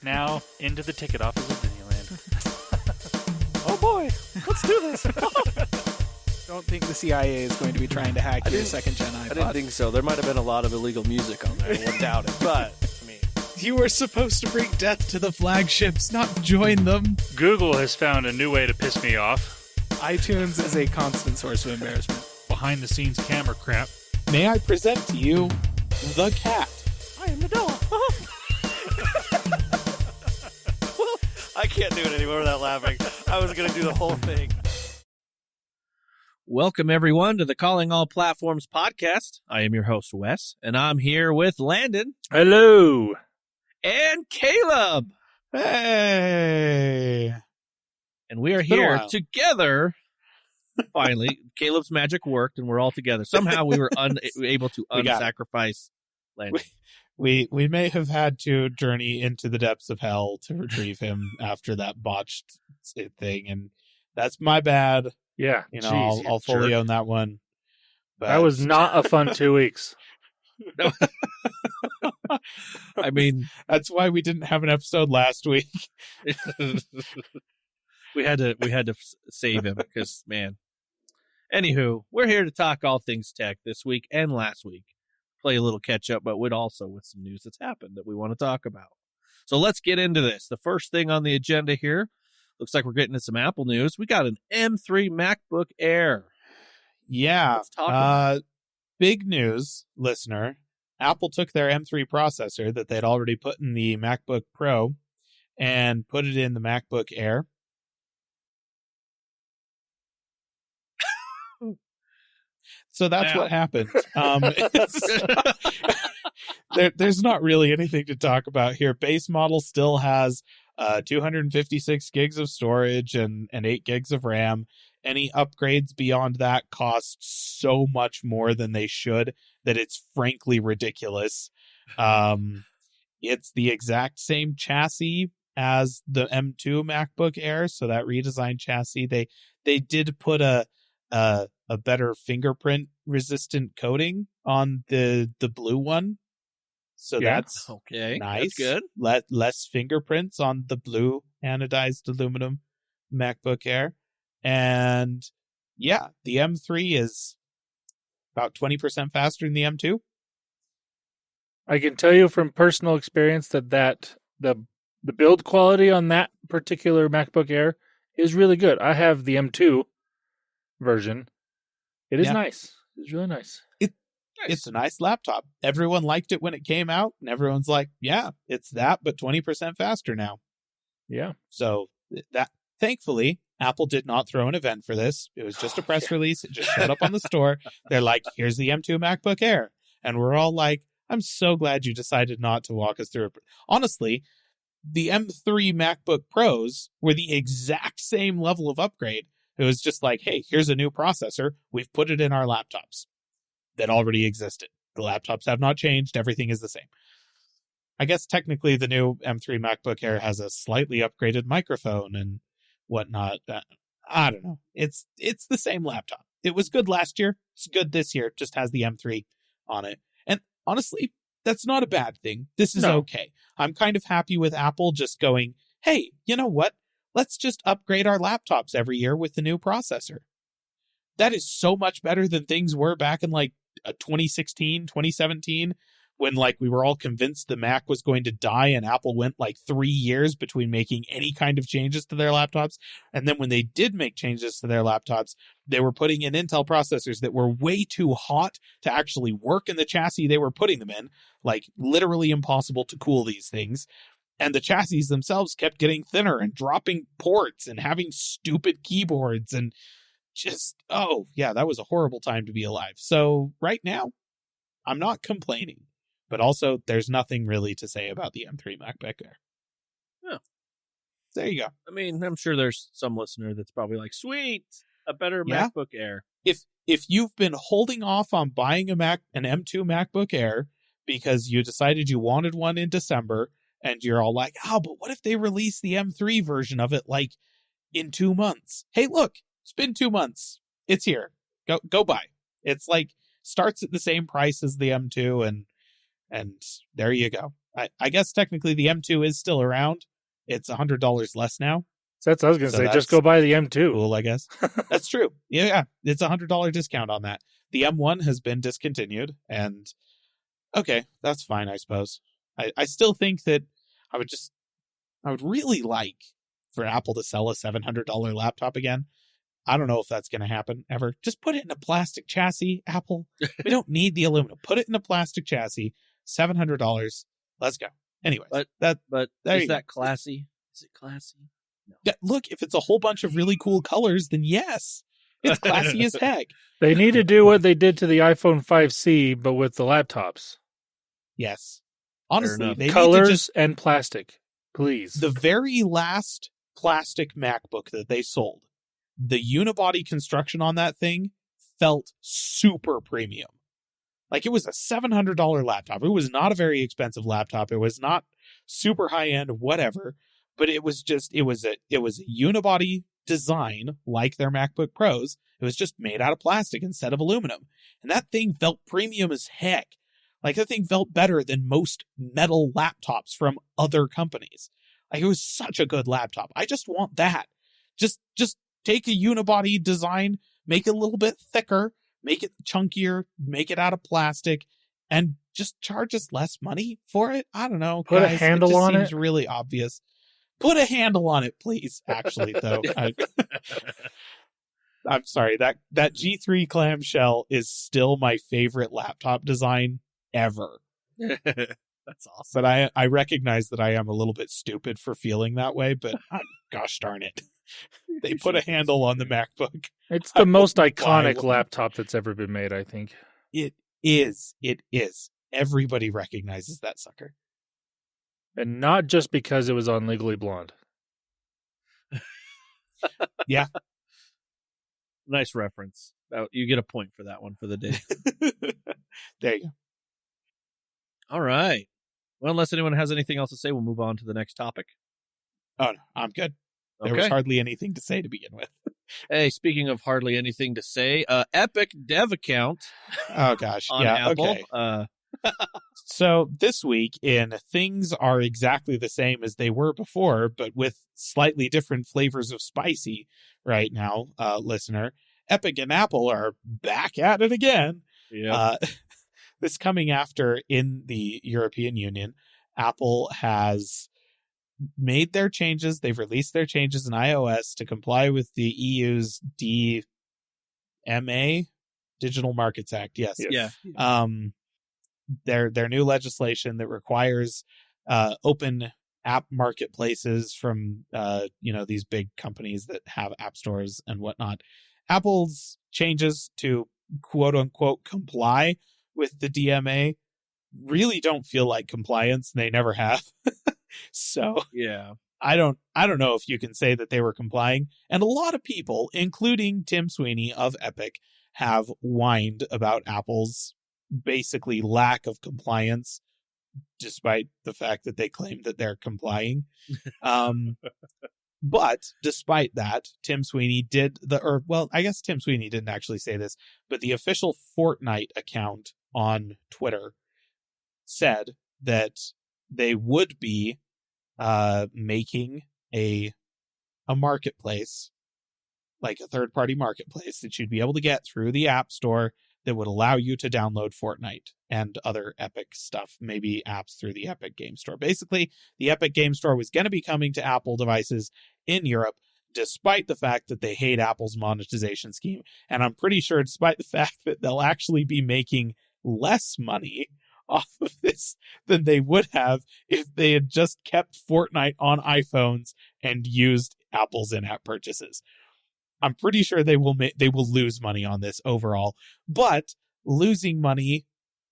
Now, into the ticket office of Disneyland. Oh boy, let's do this. Don't think the CIA is going to be trying to hack your second-gen iPod. I didn't think so. There might have been a lot of illegal music on there. I wouldn't doubt it. But, I mean... You were supposed to bring death to the flagships, not join them. Google has found a new way to piss me off. iTunes is a constant source of embarrassment. Behind-the-scenes camera crap. May I present to you the cat? I am the dog. I can't do it anymore without laughing. I was going to do the whole thing. Welcome, everyone, to the Calling All Platforms podcast. I am your host, Wes, and I'm here with Landon. Hello. And Caleb. Hey. And we are here together. Finally, Caleb's magic worked, and we're all together. Somehow we were able to unsacrifice Landon. We may have had to journey into the depths of hell to retrieve him after that botched thing, and that's my bad. Yeah, I'll fully own that one. But... That was not a fun 2 weeks. I mean, that's why we didn't have an episode last week. we had to save him because, man. Anywho, we're here to talk all things tech this week and last week. Play a little catch up, but with some news that's happened that we want to talk about. So let's get into this. The first thing on the agenda here, looks like we're getting to some Apple news. We got an M3 MacBook Air. Yeah. Let's talk about big news, listener. Apple took their M3 processor that they'd already put in the MacBook Pro and put it in the MacBook Air. So that's what happened. There's not really anything to talk about here. Base model still has 256 gigs of storage and 8 gigs of RAM. Any upgrades beyond that cost so much more than they should that it's frankly ridiculous. It's the exact same chassis as the M2 MacBook Air, so that redesigned chassis. They did put a better fingerprint resistant coating on the blue one. So that's okay. Nice. That's good. Less fingerprints on the blue anodized aluminum MacBook Air. And yeah, the M3 is about 20% faster than the M2. I can tell you from personal experience that the build quality on that particular MacBook Air is really good. I have the M2 version. It is nice. It's really nice. It's a nice laptop. Everyone liked it when it came out, and everyone's like, yeah, it's that, but 20% faster now. Yeah. So that, thankfully, Apple did not throw an event for this. It was just a press release. It just showed up on the store. They're like, here's the M2 MacBook Air. And we're all like, I'm so glad you decided not to walk us through it. Honestly, the M3 MacBook Pros were the exact same level of upgrade. It was just like, hey, here's a new processor. We've put it in our laptops that already existed. The laptops have not changed. Everything is the same. I guess technically the new M3 MacBook Air has a slightly upgraded microphone and whatnot. I don't know. It's the same laptop. It was good last year. It's good this year. It just has the M3 on it. And honestly, that's not a bad thing. This is okay. I'm kind of happy with Apple just going, hey, you know what? Let's just upgrade our laptops every year with the new processor. That is so much better than things were back in 2016, 2017, when we were all convinced the Mac was going to die and Apple went 3 years between making any kind of changes to their laptops. And then when they did make changes to their laptops, they were putting in Intel processors that were way too hot to actually work in the chassis they were putting them in, literally impossible to cool these things. And the chassis themselves kept getting thinner and dropping ports and having stupid keyboards and just, that was a horrible time to be alive. So right now, I'm not complaining. But also, there's nothing really to say about the M3 MacBook Air. Yeah. There you go. I mean, I'm sure there's some listener that's probably like, sweet, a better MacBook Air. If you've been holding off on buying an M2 MacBook Air because you decided you wanted one in December, and you're all like, but what if they release the M3 version of it in 2 months? Hey, look, it's been 2 months. It's here. Go buy. It's starts at the same price as the M2, and there you go. I guess technically the M2 is still around. It's $100 less now. So that's what I was going to So say. Just that's go buy the M2. Cool, I guess. That's true. Yeah, it's $100 discount on that. The M1 has been discontinued, and okay, that's fine, I suppose. I still think that I would really like for Apple to sell a $700 laptop again. I don't know if that's going to happen ever. Just put it in a plastic chassis, Apple. We don't need the aluminum. Put it in a plastic chassis. $700. Let's go. Anyways, But there is you that classy? Is it classy? No. Yeah, look, if it's a whole bunch of really cool colors, then yes, it's classy as heck. They need to do what they did to the iPhone 5C, but with the laptops. Yes, honestly, enough. they Colors need to just and plastic, please. the very last plastic MacBook that they sold. The unibody construction on that thing felt super premium. Like it was a $700 laptop. It was not a very expensive laptop. It was not super high end, whatever. But it was a unibody design like their MacBook Pros. It was just made out of plastic instead of aluminum. And that thing felt premium as heck. Like that thing felt better than most metal laptops from other companies. Like it was such a good laptop. I just want that. Just take a unibody design, make it a little bit thicker, make it chunkier, make it out of plastic, and just charge us less money for it. I don't know. Put a guys, handle it just on seems it. really obvious. Put a handle on it, please. Actually, though, I'm sorry. That G3 clamshell is still my favorite laptop design ever. That's awesome. But I recognize that I am a little bit stupid for feeling that way, but gosh darn it. They put a handle on the MacBook. It's the most Why? iconic laptop that's ever been made, I think. It is. Everybody recognizes that sucker. And not just because it was on Legally Blonde. Yeah. Nice reference. You get a point for that one for the day. There you go. All right. Well, unless anyone has anything else to say, we'll move on to the next topic. Oh, no, I'm good. There was hardly anything to say to begin with. Hey, speaking of hardly anything to say, Epic dev account Oh, gosh. on Yeah, Apple. okay. So this week in Things Are Exactly the Same as They Were Before, but with slightly different flavors of spicy right now, listener, Epic and Apple are back at it again. Yeah. This coming after in the European Union, Apple has made their changes. They've released their changes in iOS to comply with the EU's DMA, Digital Markets Act. Yes. Yeah. Their new legislation that requires open app marketplaces from these big companies that have app stores and whatnot. Apple's changes to quote unquote comply with the DMA really don't feel like compliance. They never have. So Yeah. I don't know if you can say that they were complying. And a lot of people, including Tim Sweeney of Epic, have whined about Apple's basically lack of compliance, despite the fact that they claim that they're complying. But despite that, Tim Sweeney I guess Tim Sweeney didn't actually say this, but the official Fortnite account on Twitter said that they would be making a marketplace, like a third-party marketplace that you'd be able to get through the App Store that would allow you to download Fortnite and other Epic stuff, maybe apps through the Epic Game Store. Basically, the Epic Game Store was going to be coming to Apple devices in Europe, despite the fact that they hate Apple's monetization scheme. And I'm pretty sure despite the fact that they'll actually be making less money off of this than they would have if they had just kept Fortnite on iPhones and used Apple's in-app purchases. I'm pretty sure they will lose money on this overall, but losing money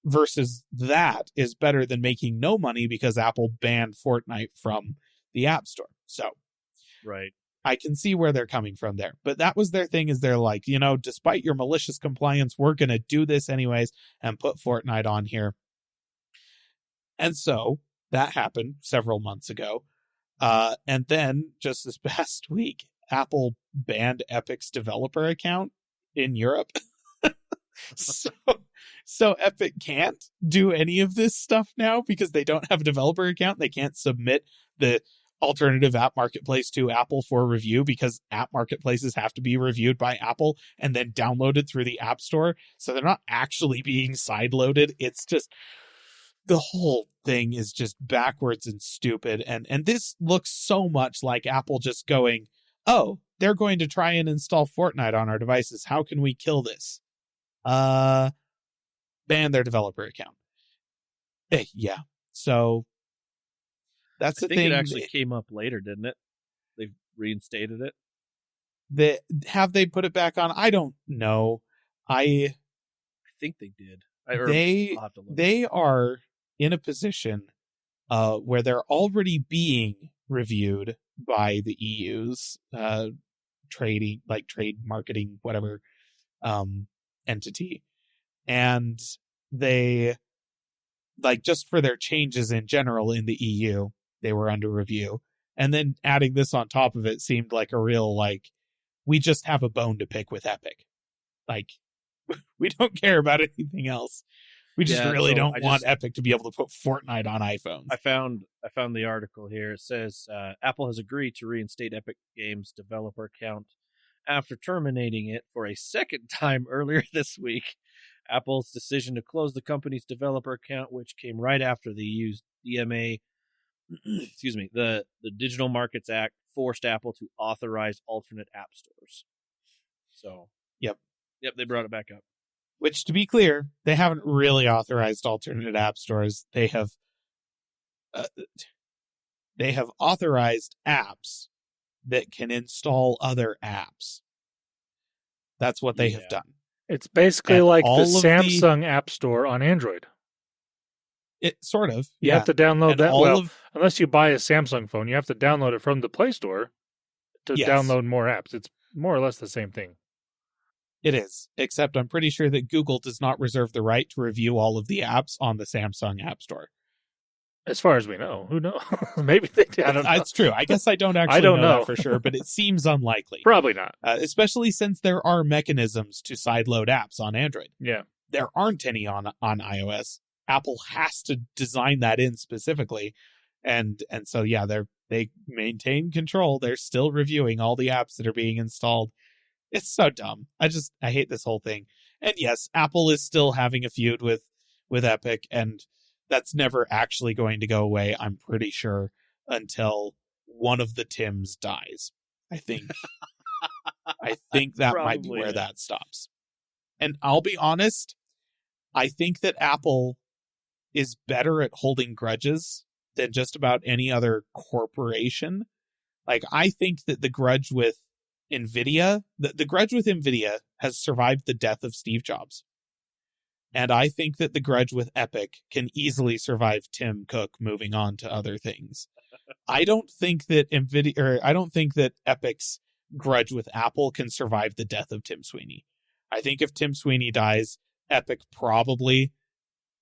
versus that is better than making no money because Apple banned Fortnite from the App Store. So, right. I can see where they're coming from there. But that was their thing, is they're like, despite your malicious compliance, we're going to do this anyways and put Fortnite on here. And so that happened several months ago. And then just this past week, Apple banned Epic's developer account in Europe. So Epic can't do any of this stuff now because they don't have a developer account. They can't submit the alternative app marketplace to Apple for review because app marketplaces have to be reviewed by Apple and then downloaded through the App Store. So they're not actually being sideloaded. It's just the whole thing is just backwards and stupid. And this looks so much like Apple just going, oh, they're going to try and install Fortnite on our devices. How can we kill this? Ban their developer account. Yeah. So that's the thing. It actually came up later, didn't it? They reinstated it. Have they put it back on? I don't know. I think they did. They are in a position where they're already being reviewed by the EU's trade marketing, whatever entity. And they, like, just for their changes in general in the EU, they were under review. And then adding this on top of it seemed like a real, like, we just have a bone to pick with Epic. Like, we don't care about anything else. We just don't want Epic to be able to put Fortnite on iPhones. I found the article here. It says Apple has agreed to reinstate Epic Games' developer account after terminating it for a second time earlier this week. Apple's decision to close the company's developer account, which came right after the DMA, the Digital Markets Act, forced Apple to authorize alternate app stores. So, yep, they brought it back up. Which, to be clear, they haven't really authorized alternate app stores. They have authorized apps that can install other apps. That's what they have done. It's basically like the Samsung App Store on Android. It sort of. You have to download that. Unless you buy a Samsung phone, you have to download it from the Play Store to download more apps. It's more or less the same thing. It is, except I'm pretty sure that Google does not reserve the right to review all of the apps on the Samsung App Store. As far as we know. Who knows? Maybe they do. I don't know. It's true. I guess I don't actually know that for sure, but it seems unlikely. Probably not. Especially since there are mechanisms to sideload apps on Android. Yeah. There aren't any on iOS. Apple has to design that in specifically. And so, yeah, they maintain control. They're still reviewing all the apps that are being installed. It's so dumb. I hate this whole thing. And yes, Apple is still having a feud with Epic, and that's never actually going to go away, I'm pretty sure, until one of the Tims dies. I think that might be where that stops. And I'll be honest, I think that Apple is better at holding grudges than just about any other corporation. Like, I think that the grudge with Nvidia, the grudge with Nvidia has survived the death of Steve Jobs. And I think that the grudge with Epic can easily survive Tim Cook moving on to other things. I don't think that Epic's grudge with Apple can survive the death of Tim Sweeney. I think if Tim Sweeney dies, Epic probably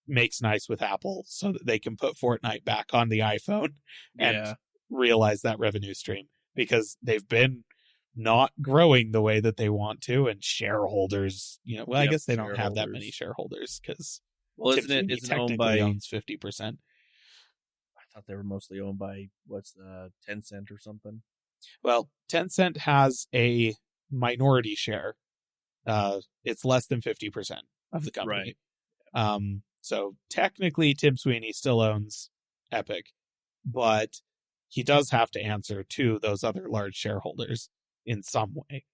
makes nice with Apple so that they can put Fortnite back on the iPhone and realize that revenue stream, because they've been not growing the way that they want to, and shareholders, I guess they don't have that many shareholders because isn't it owned by owns 50%. I thought they were mostly owned by Tencent or something. Well, Tencent has a minority share. It's less than 50% of the company. Right. So technically Tim Sweeney still owns Epic, but he does have to answer to those other large shareholders in some way.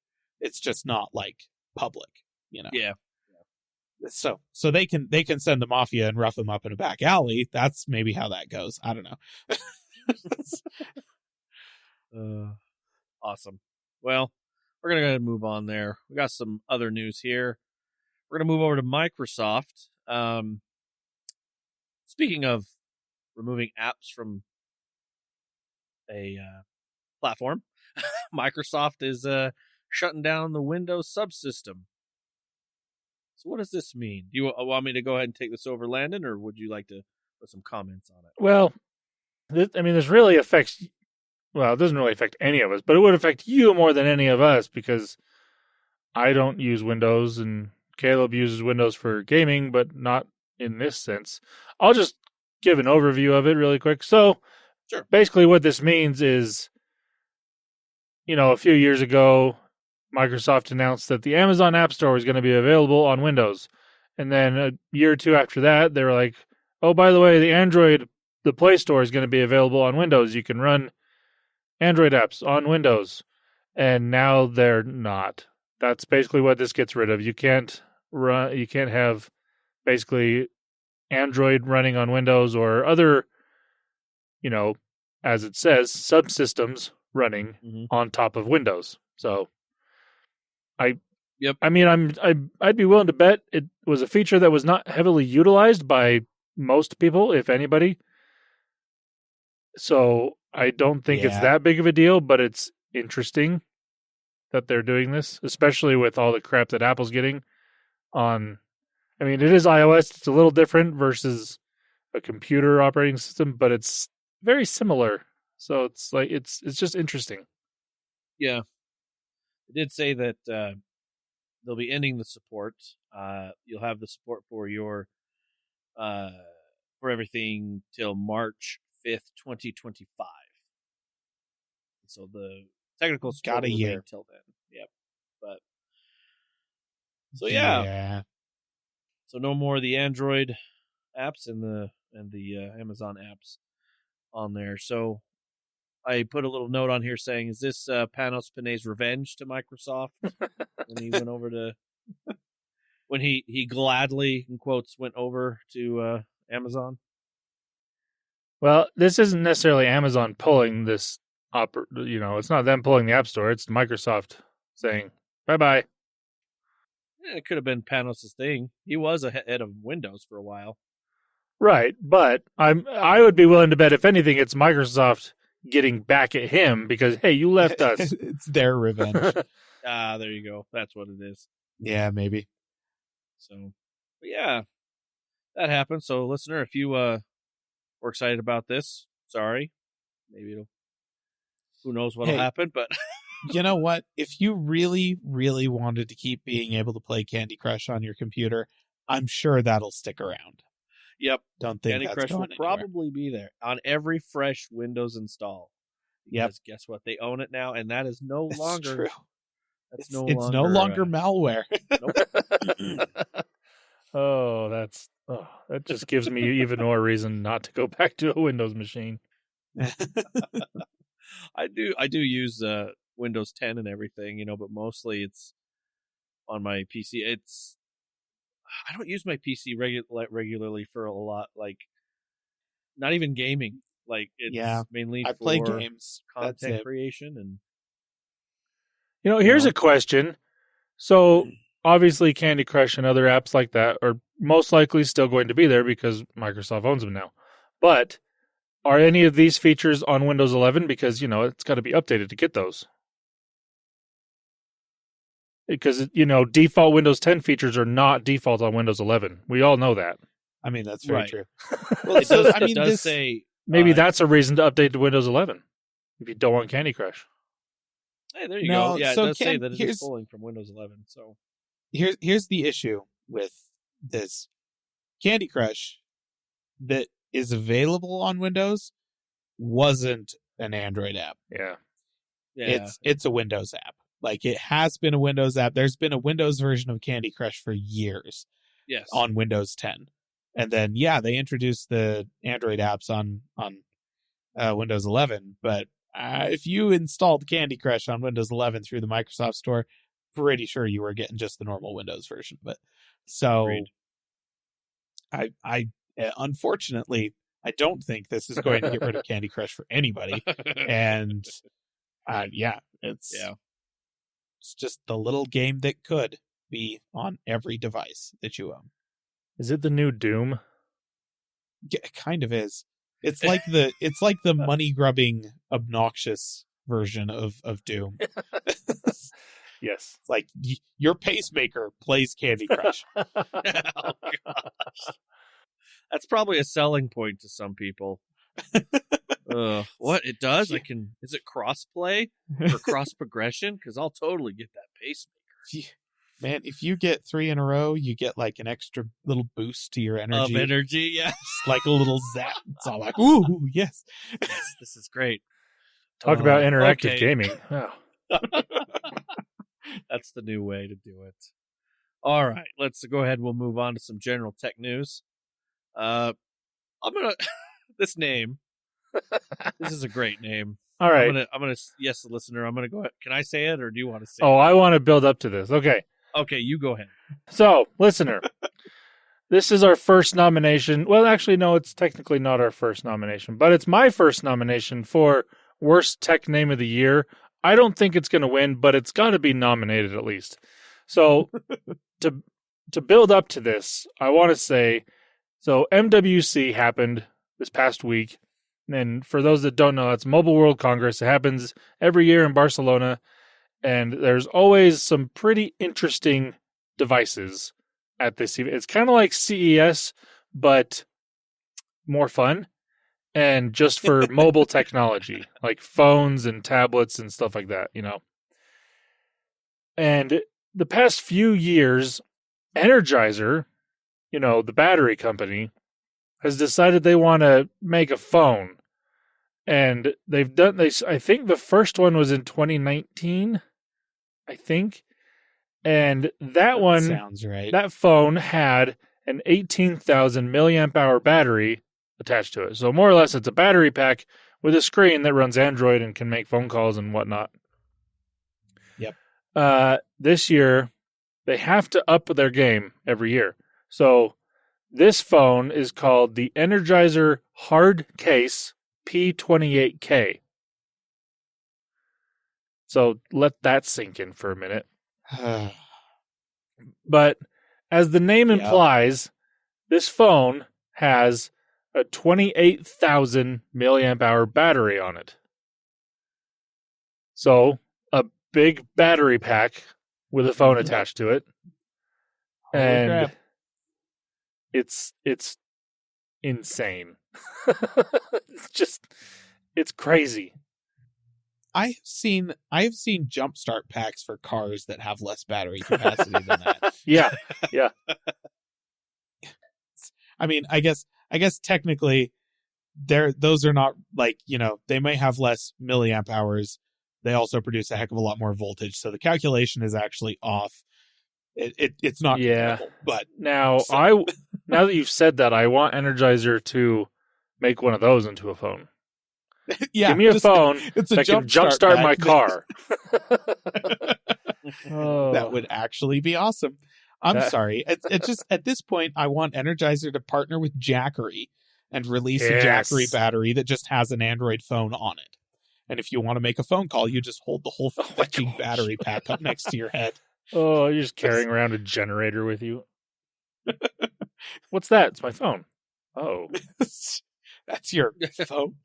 It's just not like public, Yeah. So they can send the mafia and rough him up in a back alley. That's maybe how that goes. I don't know. Awesome. Well, we're going to move on there. We got some other news here. We're going to move over to Microsoft. Speaking of removing apps from a platform, Microsoft is shutting down the Windows Subsystem. So what does this mean? Do you want me to go ahead and take this over, Landon, or would you like to put some comments on it? Well, this really affects... Well, it doesn't really affect any of us, but it would affect you more than any of us, because I don't use Windows and Caleb uses Windows for gaming, but not in this sense. I'll just give an overview of it really quick. So, Sure. Basically what this means is, a few years ago, Microsoft announced that the Amazon App Store was going to be available on Windows. And then a year or two after that, they were like, oh, by the way, the Play Store is going to be available on Windows. You can run Android apps on Windows. And now they're not. That's basically what this gets rid of. You can't have basically Android running on Windows or other, as it says, subsystems running on top of Windows. So I'd be willing to bet it was a feature that was not heavily utilized by most people, if anybody. So I don't think it's that big of a deal, but it's interesting that they're doing this, especially with all the crap that Apple's getting on. I mean, it is iOS. It's a little different versus a computer operating system, but it's very similar. So it's like it's just interesting. Yeah, it did say that they'll be ending the support. You'll have the support for your for everything till March 5th, 2025. So the technical support got a will year remain till then. Yep. But so yeah. So no more of the Android apps and the Amazon apps on there. So I put a little note on here saying, is this Panos Panay's revenge to Microsoft when he went over to when he gladly, in quotes, went over to Amazon? Well, this isn't necessarily Amazon pulling this it's not them pulling the App Store. It's Microsoft saying, bye-bye. Yeah, it could have been Panos' thing. He was ahead of Windows for a while. Right, but I would be willing to bet, if anything, it's Microsoft getting back at him because, hey, you left us. It's their revenge. There you go. That's what it is. Yeah, maybe. So, but yeah, that happened. So, listener, if you were excited about this, sorry. Maybe who knows what'll happen, but you know what? If you really, really wanted to keep being able to play Candy Crush on your computer, I'm sure that'll stick around. Yep. Don't think Candy that's Crush will going anywhere. probably be there on every fresh Windows install. Yep. Because guess what? They own it now, and that is no It's longer true. That's It's no longer malware. Nope. That just gives me even more reason not to go back to a Windows machine. I do use Windows 10 and everything, but mostly it's on my PC. I don't use my PC regularly for a lot, like not even gaming. Like it's mainly I for play games, content creation, and here's a question. So obviously, Candy Crush and other apps like that are most likely still going to be there because Microsoft owns them now. But are any of these features on Windows 11? Because, it's got to be updated to get those. Because, default Windows 10 features are not default on Windows 11. We all know that. I mean, that's very true. Well, it does say... Maybe that's a reason to update to Windows 11 if you don't want Candy Crush. Hey, there you go. Yeah, it does say that it is pulling from Windows 11. So here's the issue with this. Candy Crush that is available on Windows wasn't an Android app. Yeah. It's a Windows app. Like, it has been a Windows app. There's been a Windows version of Candy Crush for years. Yes. On Windows 10. And then, they introduced the Android apps on Windows 11. But if you installed Candy Crush on Windows 11 through the Microsoft Store, pretty sure you were getting just the normal Windows version of it. So, I unfortunately, I don't think this is going to get rid of Candy Crush for anybody. And it's just the little game that could be on every device that you own. Is it the new Doom? Yeah, it kind of is. It's like the money grubbing, obnoxious version of Doom. Yes. It's like your pacemaker plays Candy Crush. Oh gosh. That's probably a selling point to some people. What it does? Is it cross play or cross progression? Because I'll totally get that pacemaker. Man, if you get 3 in a row, you get like an extra little boost to your energy. Of energy, yeah. It's like a little zap. It's all like, ooh, yes. Yes, this is great. Talk about interactive okay. gaming. Oh. That's the new way to do it. All right, let's go ahead. We'll move on to some general tech news. I'm gonna this name. This is a great name. All right. I'm gonna yes, the listener. I'm gonna go ahead. Can I say it, or do you want to say? Oh, it? I want to build up to this. Okay. Okay, you go ahead. So, listener, this is our first nomination. Well, actually, no, it's technically not our first nomination, but it's my first nomination for worst tech name of the year. I don't think it's going to win, but it's got to be nominated at least. So, to build up to this, I want to say, so MWC happened this past week. And for those that don't know, it's Mobile World Congress. It happens every year in Barcelona. And there's always some pretty interesting devices at this event. It's kind of like CES, but more fun. And just for mobile technology, like phones and tablets and stuff like that, you know. And the past few years, Energizer, you know, the battery company, has decided they want to make a phone. And they've done this. I think the first one was in 2019, I think. And that one sounds right. That phone had an 18,000 milliamp hour battery attached to it. So more or less it's a battery pack with a screen that runs Android and can make phone calls and whatnot. Yep. This year they have to up their game every year. So this phone is called the Energizer Hard Case P28K. So let that sink in for a minute. But as the name implies, this phone has a 28,000 milliamp hour battery on it. So a big battery pack with a phone attached to it. Holy And crap. it's insane. It's crazy. I've seen jumpstart packs for cars that have less battery capacity than that. Yeah. I mean, I guess technically those are not like, you know, they may have less milliamp hours. They also produce a heck of a lot more voltage. So the calculation is actually off. It's not comparable, but now now that you've said that, I want Energizer to make one of those into a phone. yeah, Give me a phone it's a that can jumpstart my car. That would actually be awesome. I'm sorry. It's just at this point, I want Energizer to partner with Jackery and release a Jackery battery that just has an Android phone on it. And if you want to make a phone call, you just hold the whole fucking battery pack up next to your head. Oh, you're just carrying around a generator with you. What's that? It's my phone. Oh. That's your phone?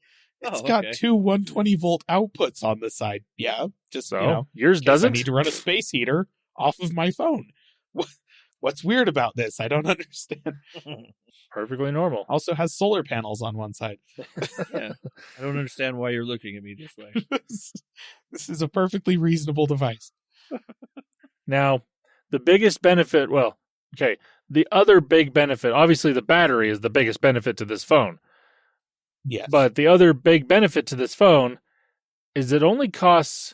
It's Oh, got okay. two 120 volt outputs on the side. Yeah, just So you know, yours I doesn't? need to run a space heater off of my phone. What's weird about this? I don't understand. Perfectly normal. Also has solar panels on one side. Yeah. I don't understand why you're looking at me this way. This is a perfectly reasonable device. Now, the biggest benefit, the other big benefit, obviously the battery is the biggest benefit to this phone. Yes. But the other big benefit to this phone is it only costs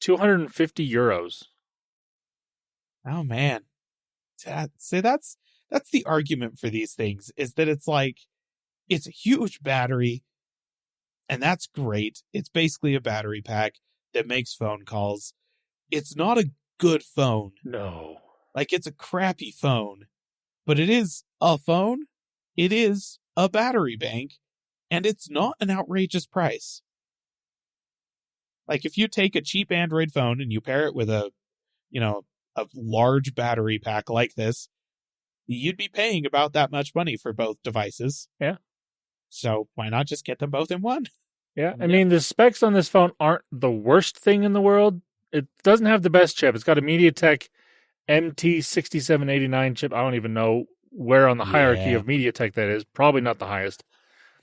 250 euros. Oh man. That's the argument for these things, is that it's like, it's a huge battery, and that's great. It's basically a battery pack that makes phone calls. It's not a good phone. No. Like, it's a crappy phone, but it is a phone. It is a battery bank, and it's not an outrageous price. Like, if you take a cheap Android phone and you pair it with a large battery pack like this, you'd be paying about that much money for both devices. Yeah. So why not just get them both in one? Yeah. I mean, the specs on this phone aren't the worst thing in the world. It doesn't have the best chip. It's got a MediaTek MT6789 chip. I don't even know where on the hierarchy of MediaTek that is. Probably not the highest.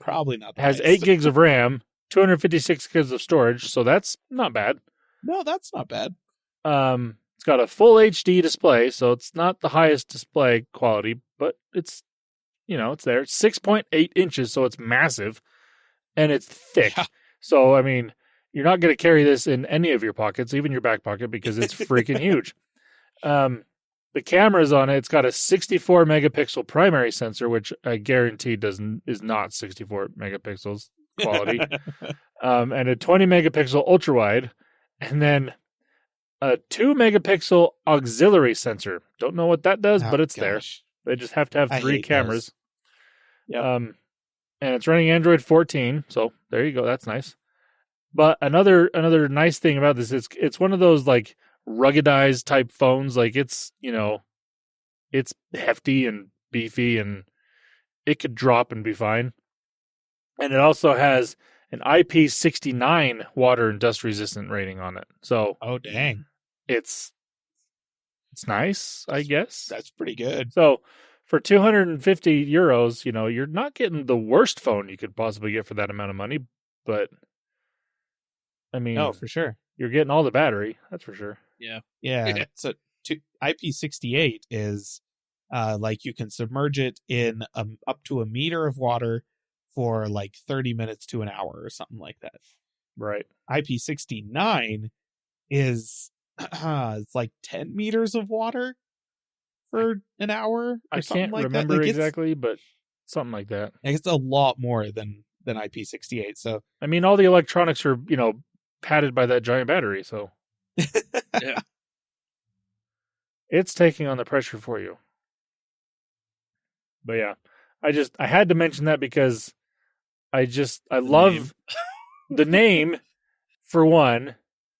Probably not the It has highest. 8 gigs of RAM, 256 gigs of storage, so that's not bad. No, that's not bad. It's got a full HD display, so it's not the highest display quality, but it's, it's there. It's 6.8 inches, so it's massive, and it's thick. Yeah. So, I mean, you're not going to carry this in any of your pockets, even your back pocket, because it's freaking huge. The cameras on it, it's got a 64 megapixel primary sensor, which I guarantee is not 64 megapixels quality, and a 20 megapixel ultra wide, and then a 2 megapixel auxiliary sensor. Don't know what that does, but it's there. They just have to have 3 cameras. Yep. And it's running Android 14, so there you go. That's nice. But another nice thing about this is it's one of those like ruggedized type phones. Like it's it's hefty and beefy, and it could drop and be fine. And it also has an IP69 water and dust resistant rating on it. So oh dang, it's nice, I guess. that's pretty good. So for 250 euros, you're not getting the worst phone you could possibly get for that amount of money, but I mean, No, for sure. you're getting all the battery, that's for sure. Yeah. So IP68 is like you can submerge it in up to a meter of water for like 30 minutes to an hour or something like that. Right. IP69 is it's like 10 meters of water for an hour. I something can't like remember that. Like exactly, but something like that. It's a lot more than IP68. So I mean, all the electronics are, padded by that giant battery, so Yeah. it's taking on the pressure for you. But yeah, I had to mention that because I love the name for one,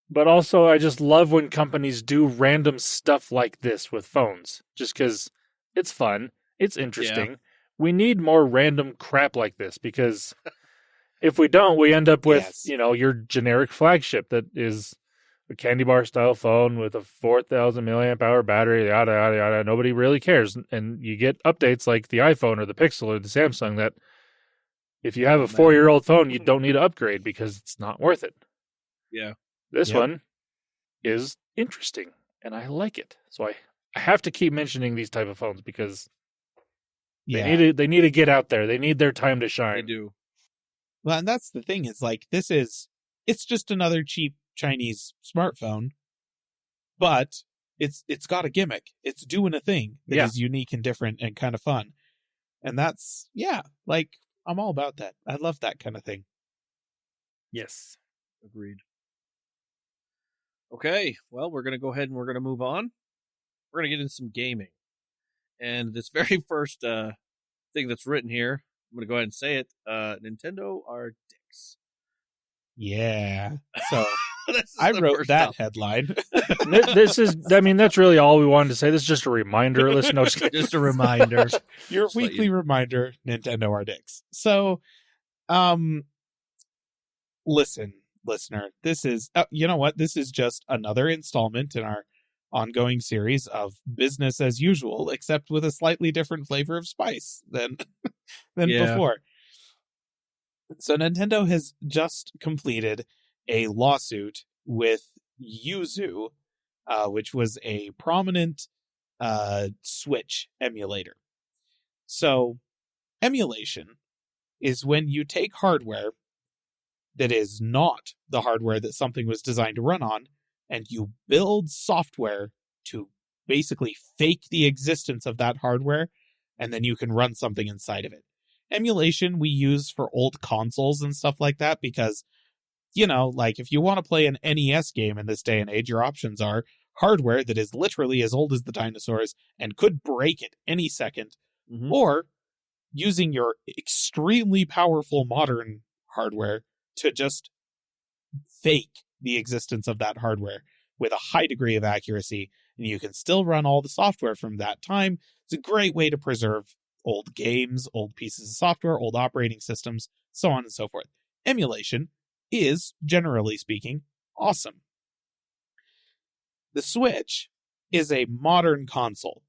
but also I just love when companies do random stuff like this with phones, just because it's fun, it's interesting. Yeah. We need more random crap like this, because if we don't, we end up with, Yes. your generic flagship that is a candy bar style phone with a 4,000 milliamp hour battery, yada, yada, yada. Nobody really cares. And you get updates like the iPhone or the Pixel or the Samsung that if you have a 4-year-old phone, you don't need to upgrade because it's not worth it. Yeah. This Yep. one is interesting and I like it. So I have to keep mentioning these type of phones because yeah. they need to get out there. They need their time to They shine. do. Well, and that's the thing is like it's just another cheap Chinese smartphone, but it's got a gimmick. It's doing a thing that is unique and different and kind of fun. And that's like I'm all about that. I love that kind of thing. Yes. Agreed. Okay, well, we're going to go ahead and we're going to move on. We're going to get into some gaming. And this very first thing that's written here, I'm going to go ahead and say it. Nintendo are dicks. Yeah. So This is I the wrote first that topic. headline. This is, that's really all we wanted to say. This is just a reminder. Listen, no, just kidding. Just a reminder. Your Just let weekly reminder, Nintendo are dicks. So, listen, listener, this is, you know what? This is just another installment in our ongoing series of business as usual, except with a slightly different flavor of spice than Yeah. before. So Nintendo has just completed a lawsuit with Yuzu, which was a prominent Switch emulator. So emulation is when you take hardware that is not the hardware that something was designed to run on, and you build software to basically fake the existence of that hardware, and then you can run something inside of it. Emulation we use for old consoles and stuff like that because, like if you want to play an NES game in this day and age, your options are hardware that is literally as old as the dinosaurs and could break at any second, Mhm. or using your extremely powerful modern hardware to just fake the existence of that hardware with a high degree of accuracy, and you can still run all the software from that time. It's a great way to preserve old games, old pieces of software, old operating systems, so on and so forth. Emulation is, generally speaking, awesome. The Switch is a modern console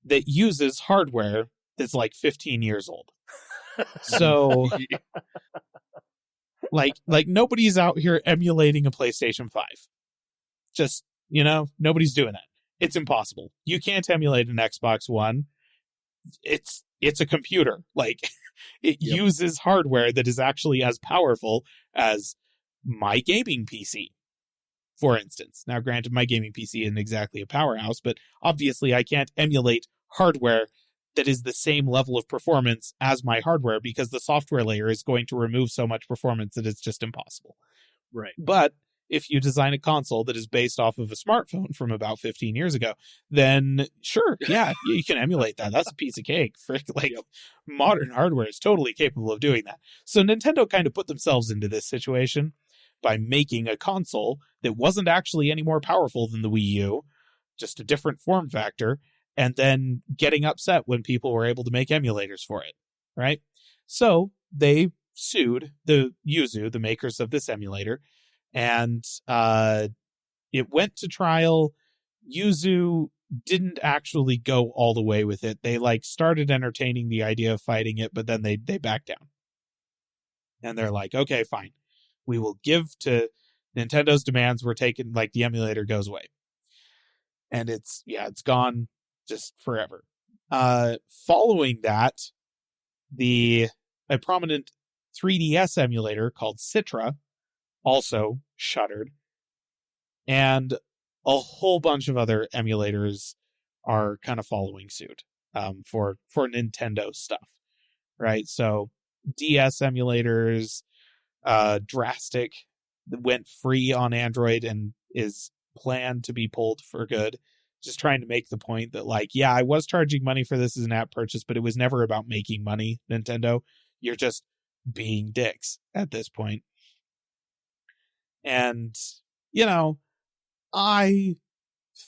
that uses hardware that's like 15 years old. So, like nobody's out here emulating a PlayStation 5. Just Nobody's doing that. It's impossible. You can't emulate an Xbox One. It's a computer. Like, it uses hardware that is actually as powerful as my gaming PC, for instance. Now, granted, my gaming PC isn't exactly a powerhouse, but obviously I can't emulate hardware that is the same level of performance as my hardware because the software layer is going to remove so much performance that it's just impossible. Right. But if you design a console that is based off of a smartphone from about 15 years ago, then sure, yeah, you can emulate that. That's a piece of cake. Modern hardware is totally capable of doing that. So Nintendo kind of put themselves into this situation by making a console that wasn't actually any more powerful than the Wii U, just a different form factor, and then getting upset when people were able to make emulators for it, right? So they sued the Yuzu, the makers of this emulator, and it went to trial. Yuzu didn't actually go all the way with it. They started entertaining the idea of fighting it, but then they backed down. And they're like, okay, fine. We will give to Nintendo's demands. We're taking, the emulator goes away. And it's gone just forever. Following that, a prominent 3DS emulator called Citra also shuttered, and a whole bunch of other emulators are kind of following suit for Nintendo stuff, right? So DS emulators, Drastic went free on Android and is planned to be pulled for good. Just trying to make the point that, I was charging money for this as an app purchase, but it was never about making money, Nintendo. You're just being dicks at this point. And, I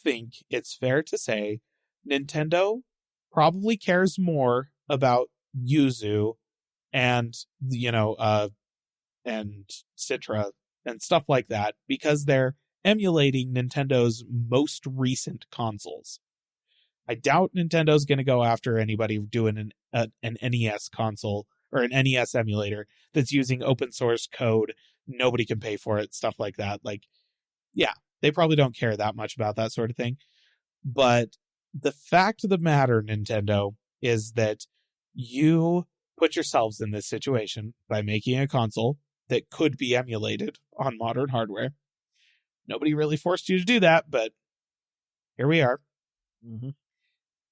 think it's fair to say Nintendo probably cares more about Yuzu and, and Citra and stuff like that because they're emulating Nintendo's most recent consoles. I doubt Nintendo's going to go after anybody doing an NES console or an NES emulator that's using open source code. Nobody can pay for it, stuff like that. They probably don't care that much about that sort of thing. But the fact of the matter, Nintendo, is that you put yourselves in this situation by making a console that could be emulated on modern hardware. Nobody really forced you to do that, but here we are. Mm-hmm.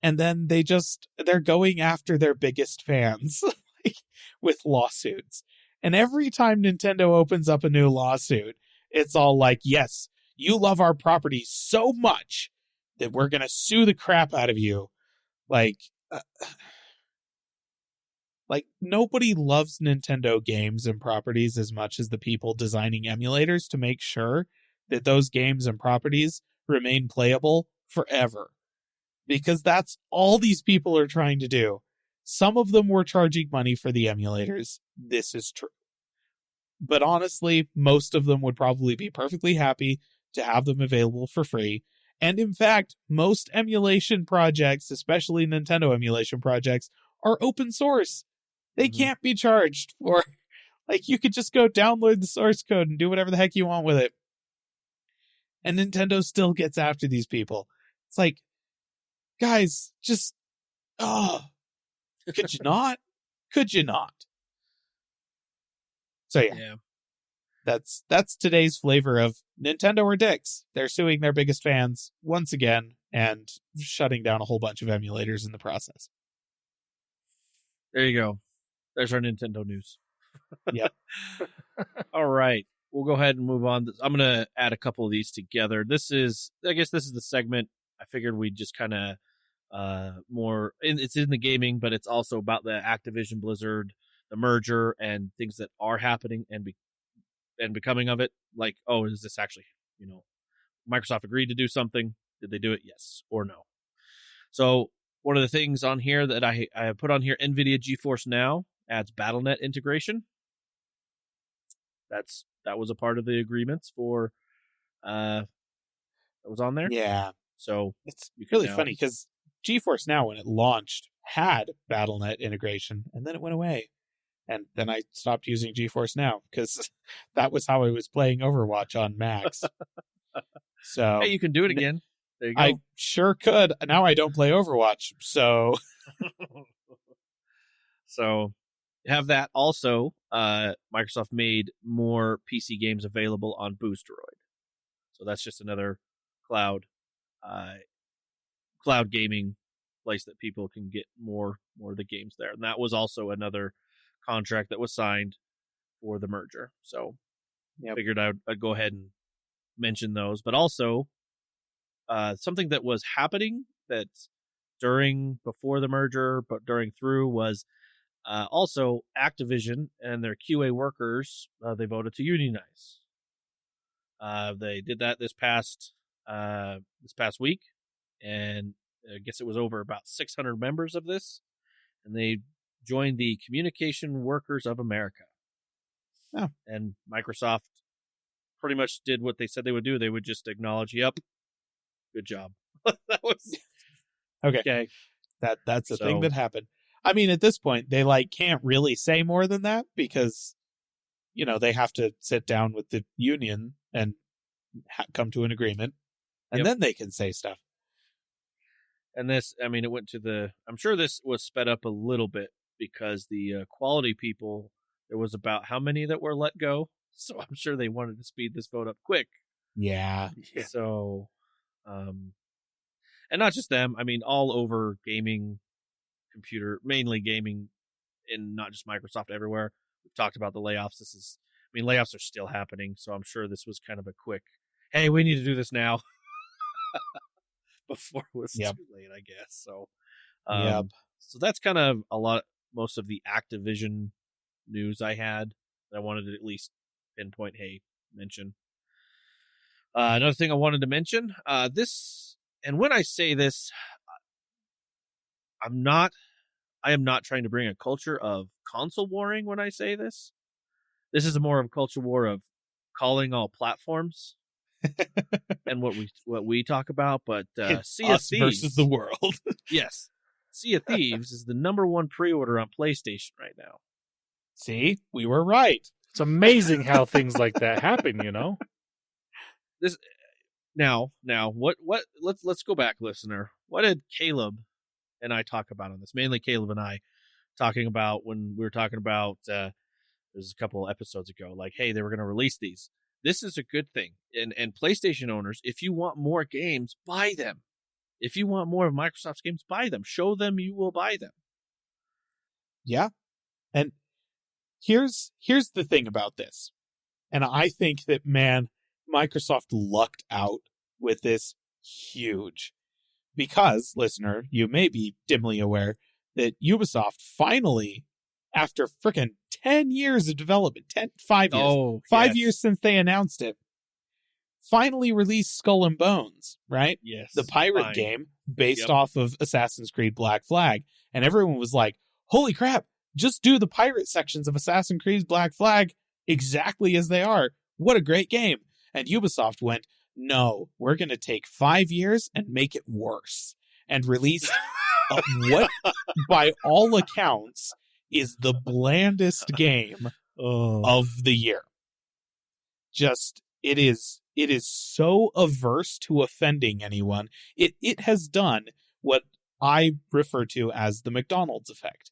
And then they're going after their biggest fans with lawsuits. And every time Nintendo opens up a new lawsuit, it's all like, yes, you love our property so much that we're going to sue the crap out of you. Nobody loves Nintendo games and properties as much as the people designing emulators to make sure that those games and properties remain playable forever. Because that's all these people are trying to do. Some of them were charging money for the emulators. This is true. But honestly, most of them would probably be perfectly happy to have them available for free. And in fact, most emulation projects, especially Nintendo emulation projects, are open source. They can't be charged for, you could just go download the source code and do whatever the heck you want with it. And Nintendo still gets after these people. It's guys, just, could you not? Could you not? So yeah. That's today's flavor of Nintendo are dicks. They're suing their biggest fans once again and shutting down a whole bunch of emulators in the process. There you go. There's our Nintendo news. Yep. All right. We'll go ahead and move on. I'm going to add a couple of these together. I guess this is the segment. I figured we'd just kind of it's in the gaming, but it's also about the Activision Blizzard, the merger, and things that are happening and becoming of it. Is this actually, Microsoft agreed to do something? Did they do it? Yes or no? So one of the things on here that I have put on here, Nvidia GeForce Now adds BattleNet integration. That was a part of the agreements for that was on there. Yeah. So it's really funny because GeForce Now, when it launched, had BattleNet integration, and then it went away. And then I stopped using GeForce Now because that was how I was playing Overwatch on Macs. So Hey, you can do it again. There you go. I sure could. Now I don't play Overwatch, so So have that. Also, Microsoft made more PC games available on Boosteroid. So that's just another cloud gaming place that people can get more of the games there. And that was also another contract that was signed for the merger. So figured I'd go ahead and mention those. But also something that was happening that before the merger, but through was also Activision and their QA workers, they voted to unionize. They did that this past week, and I guess it was over about 600 members of this, and they joined the Communication Workers of America. Oh. And Microsoft pretty much did what they said they would do. They would just acknowledge, "Yep, good job." That was okay. That's a thing that happened. I mean, at this point, they can't really say more than that because, they have to sit down with the union and come to an agreement, and then they can say stuff. And this, I mean, it went to I'm sure this was sped up a little bit because the quality people, there was about how many that were let go. So I'm sure they wanted to speed this vote up quick. Yeah. So, and not just them. I mean, all over gaming, mainly gaming, and not just Microsoft, everywhere. We've talked about the layoffs. Layoffs are still happening. So I'm sure this was kind of a quick, hey, we need to do this now. Before it was too late, I guess. So, so that's kind of most of the Activision news I had that I wanted to at least pinpoint. Mention. Another thing I wanted to mention, this, and when I say this, I am not trying to bring a culture of console warring when I say this. This is more of a culture war of calling all platforms. And what we talk about, but Sea of Thieves versus the world. Yes, Sea of Thieves is the #1 pre-order on PlayStation right now. See, we were right. It's amazing how things like that happen. This now what let's go back, listener. What did Caleb and I talk about on this? Mainly Caleb and I talking about when we were talking about there's a couple episodes ago, hey, they were going to release these. This is a good thing. And PlayStation owners, if you want more games, buy them. If you want more of Microsoft's games, buy them. Show them you will buy them. Yeah. And here's the thing about this. And I think that, Microsoft lucked out with this huge. Because, listener, you may be dimly aware that Ubisoft finally, after frickin' 10 years of development, 5 years, 5 years since they announced it, finally released Skull and Bones, right? Yes. The pirate game based off of Assassin's Creed Black Flag. And everyone was like, holy crap, just do the pirate sections of Assassin's Creed Black Flag exactly as they are. What a great game. And Ubisoft went, no, we're going to take 5 years and make it worse. And release what, by all accounts, is the blandest game of the year. It is so averse to offending anyone. It has done what I refer to as the McDonald's effect,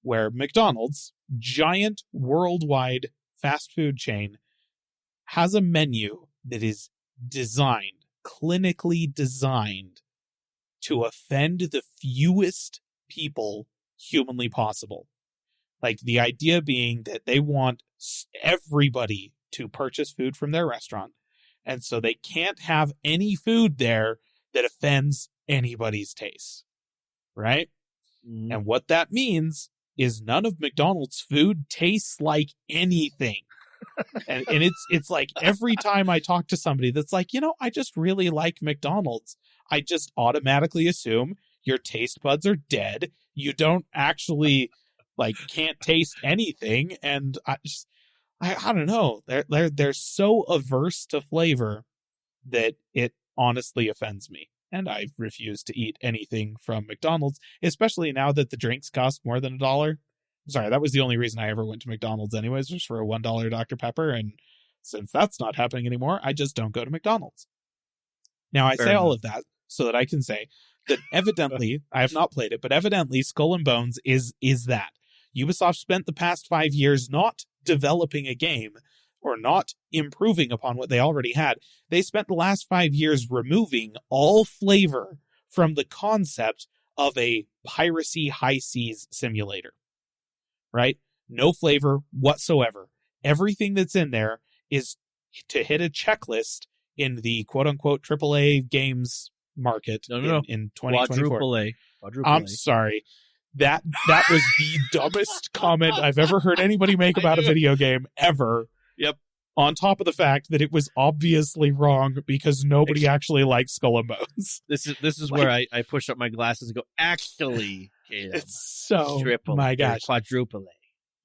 where McDonald's, giant worldwide fast food chain, has a menu that is clinically designed to offend the fewest people humanly possible. The idea being that they want everybody to purchase food from their restaurant, and so they can't have any food there that offends anybody's taste, right? Mm. And what that means is none of McDonald's food tastes like anything. and it's every time I talk to somebody that's I just really like McDonald's, I just automatically assume your taste buds are dead. You don't actually can't taste anything, and I don't know. They're so averse to flavor that it honestly offends me. And I refuse to eat anything from McDonald's, especially now that the drinks cost more than $1. Sorry, that was the only reason I ever went to McDonald's anyways, was for a $1 Dr. Pepper. And since that's not happening anymore, I just don't go to McDonald's. Now, I Fair say all enough. of that so that I can say that evidently, I have not played it, but evidently Skull and Bones is that. Ubisoft spent the past 5 years not developing a game or not improving upon what they already had. They spent the last 5 years removing all flavor from the concept of a piracy high seas simulator. Right? No flavor whatsoever. Everything that's in there is to hit a checklist in the quote-unquote AAA games market in 2024. Quadruple A. I'm sorry. That was the dumbest comment I've ever heard anybody make about a video game ever. Yep. On top of the fact that it was obviously wrong because nobody actually likes Skull and Bones. This is where I push up my glasses and go, actually, Caleb. It's so, Triple, my gosh. Quadruple A.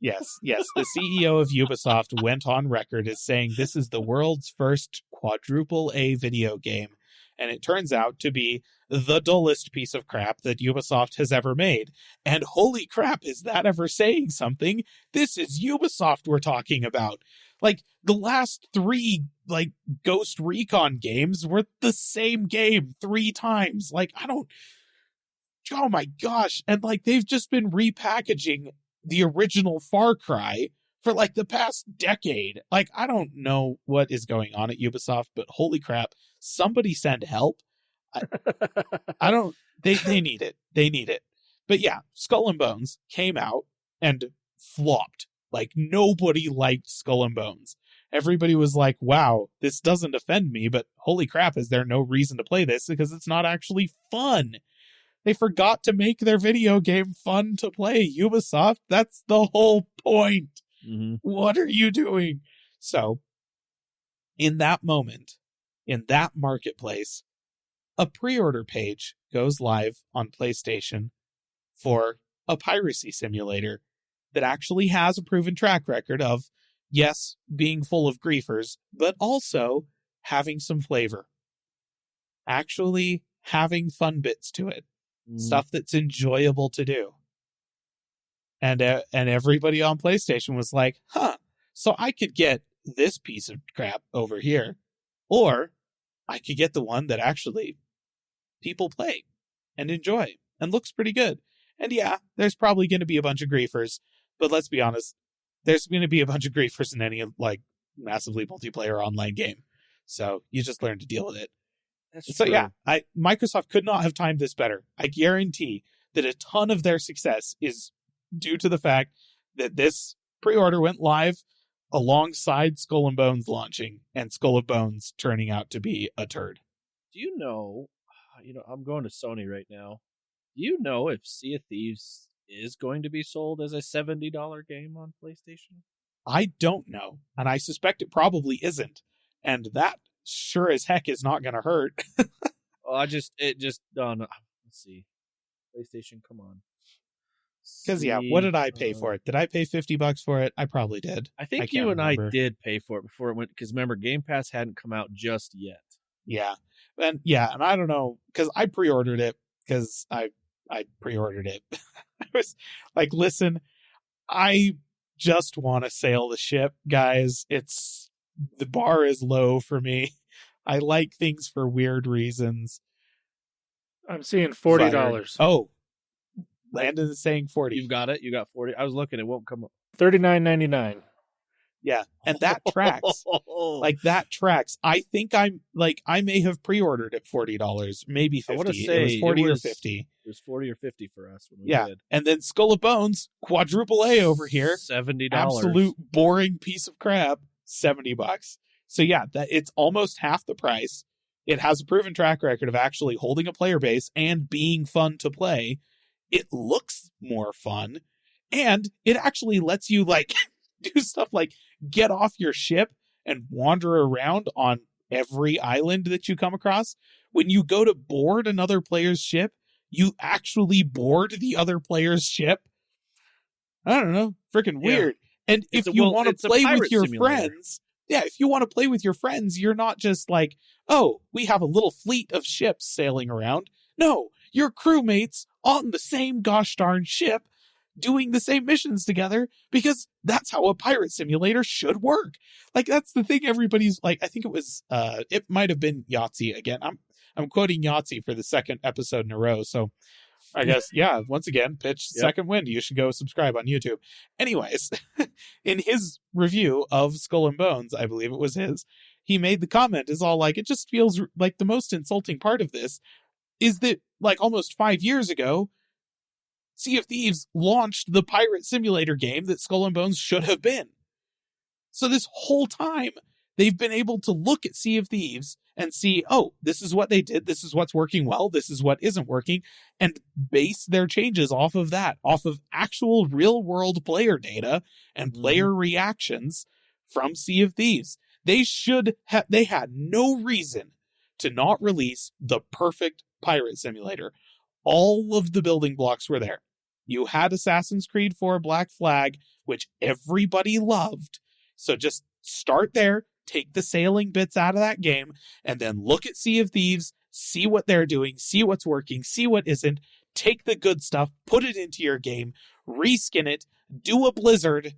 Yes. The CEO of Ubisoft went on record as saying this is the world's first quadruple A video game. And it turns out to be the dullest piece of crap that Ubisoft has ever made. And holy crap, is that ever saying something? This is Ubisoft we're talking about. Like, the last 3, like, Ghost Recon games were the same game 3 times. Like, oh my gosh. And, like, they've just been repackaging the original Far Cry for, like, the past decade. Like, I don't know what is going on at Ubisoft, but holy crap, somebody send help. I don't, they need it. They need it. But yeah, Skull and Bones came out and flopped. Like, nobody liked Skull and Bones. Everybody was like, wow, this doesn't offend me, but holy crap, is there no reason to play this? Because it's not actually fun. They forgot to make their video game fun to play. Ubisoft, that's the whole point. Mm-hmm. What are you doing? So, in that moment, in that marketplace, a pre-order page goes live on PlayStation for a piracy simulator that actually has a proven track record of, yes, being full of griefers, but also having some flavor. Actually having fun bits to it. Stuff that's enjoyable to do. And everybody on PlayStation was like, so I could get this piece of crap over here, or I could get the one that actually people play and enjoy and looks pretty good. And yeah, there's probably going to be a bunch of griefers, but let's be honest, there's going to be a bunch of griefers in any, like, massively multiplayer online game. So you just learn to deal with it. So yeah, Microsoft could not have timed this better. I guarantee that a ton of their success is due to the fact that this pre-order went live alongside Skull and Bones launching, and Skull and Bones turning out to be a turd. Do you know, I'm going to Sony right now. Do you know if Sea of Thieves is going to be sold as a $70 game on PlayStation? I don't know, and I suspect it probably isn't. And that sure as heck is not going to hurt. Let's see. PlayStation, come on. Because yeah, what did I pay for it? Did I pay $50 for it? I probably did. I think you and I did pay for it before it went, because remember, Game Pass hadn't come out just yet. Yeah. And I don't know, because I pre-ordered it, because I pre-ordered it. I was like, listen, I just want to sail the ship, guys. The bar is low for me. I like things for weird reasons. I'm seeing $40. Oh, Landon is saying 40. You've got it. You got 40. I was looking. It won't come up. $39.99. Yeah, and that tracks. Like, that tracks. I think I may have pre-ordered at $40, maybe $50. I want to say it was 40 or 50. It was 40 or 50 for us when we did. And then Skull and Bones, quadruple A over here, $70. Absolute boring piece of crap, $70. So yeah, it's almost half the price. It has a proven track record of actually holding a player base and being fun to play. It looks more fun, and it actually lets you, like, do stuff like get off your ship and wander around on every island that you come across. When you go to board another player's ship, you actually board the other player's ship. I don't know, freaking weird. And if you want to play with your friends, if you want to play with your friends, you're not just like, oh, we have a little fleet of ships sailing around. No, your crewmates on the same gosh darn ship doing the same missions together, because that's how a pirate simulator should work. Like, that's the thing everybody's like, I think it was, it might have been Yahtzee again. I'm quoting Yahtzee for the second episode in a row. So I guess, yeah, once again, pitch second wind. You should go subscribe on YouTube. Anyways, in his review of Skull and Bones, I believe it was his, he made the comment is all like, it just feels like the most insulting part of this is that like almost 5 years ago, Sea of Thieves launched the pirate simulator game that Skull and Bones should have been. So this whole time, they've been able to look at Sea of Thieves and see, oh, this is what they did, this is what's working well, this is what isn't working, and base their changes off of that, off of actual real-world player data and player reactions from Sea of Thieves. They had no reason to not release the perfect pirate simulator. All of the building blocks were there. You had Assassin's Creed 4 Black Flag, which everybody loved. So just start there, take the sailing bits out of that game, and then look at Sea of Thieves, see what they're doing, see what's working, see what isn't, take the good stuff, put it into your game, reskin it, do a Blizzard,